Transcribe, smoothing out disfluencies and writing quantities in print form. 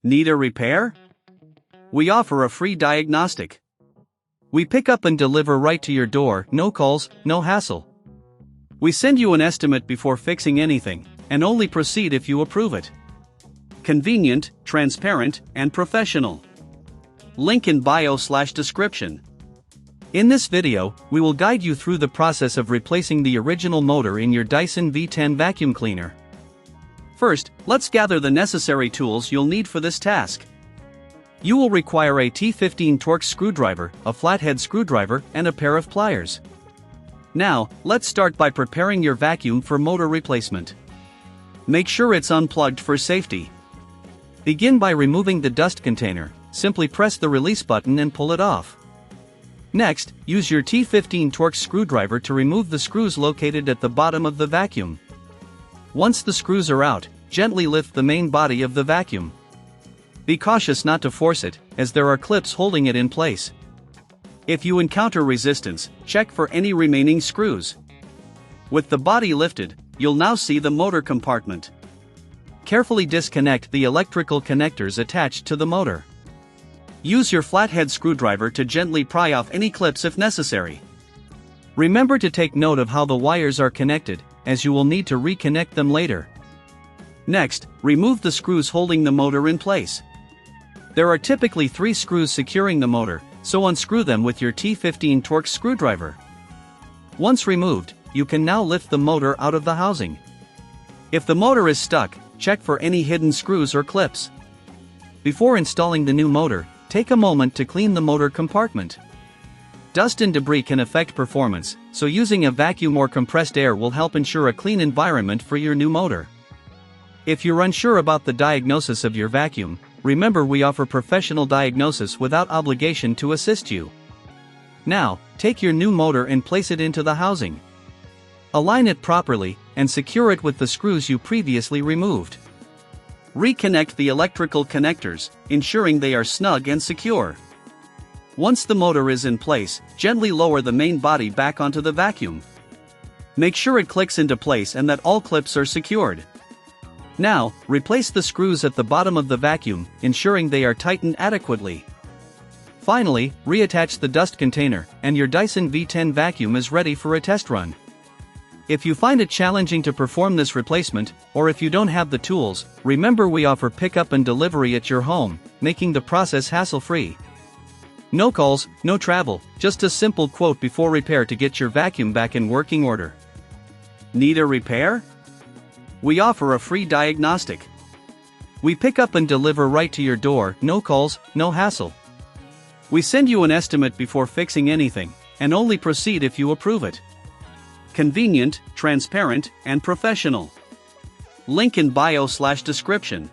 Need a repair? We offer a free diagnostic. We pick up and deliver right to your door, no calls, no hassle. We send you an estimate before fixing anything, and only proceed if you approve it. Convenient, transparent, and professional. Link in bio/description. In this video, we will guide you through the process of replacing the original motor in your Dyson V10 vacuum cleaner. First, let's gather the necessary tools you'll need for this task. You will require a T15 Torx screwdriver, a flathead screwdriver, and a pair of pliers. Now, let's start by preparing your vacuum for motor replacement. Make sure it's unplugged for safety. Begin by removing the dust container. Simply press the release button and pull it off. Next, use your T15 Torx screwdriver to remove the screws located at the bottom of the vacuum. Once the screws are out, gently lift the main body of the vacuum. Be cautious not to force it, as there are clips holding it in place. If you encounter resistance, check for any remaining screws. With the body lifted, you'll now see the motor compartment. Carefully disconnect the electrical connectors attached to the motor. Use your flathead screwdriver to gently pry off any clips if necessary. Remember to take note of how the wires are connected, as you will need to reconnect them later. Next, remove the screws holding the motor in place. There are typically 3 screws securing the motor, so unscrew them with your T15 Torx screwdriver. Once removed, you can now lift the motor out of the housing. If the motor is stuck, check for any hidden screws or clips. Before installing the new motor, take a moment to clean the motor compartment. Dust and debris can affect performance, so using a vacuum or compressed air will help ensure a clean environment for your new motor. If you're unsure about the diagnosis of your vacuum, remember we offer professional diagnosis without obligation to assist you. Now, take your new motor and place it into the housing. Align it properly, and secure it with the screws you previously removed. Reconnect the electrical connectors, ensuring they are snug and secure. Once the motor is in place, gently lower the main body back onto the vacuum. Make sure it clicks into place and that all clips are secured. Now, replace the screws at the bottom of the vacuum, ensuring they are tightened adequately. Finally, reattach the dust container, and your Dyson V10 vacuum is ready for a test run. If you find it challenging to perform this replacement, or if you don't have the tools, remember we offer pickup and delivery at your home, making the process hassle-free. No calls, no travel, just a simple quote before repair to get your vacuum back in working order. Need a repair? We offer a free diagnostic. We pick up and deliver right to your door, no calls, no hassle. We send you an estimate before fixing anything, and only proceed if you approve it. Convenient, transparent, and professional. Link in bio/description.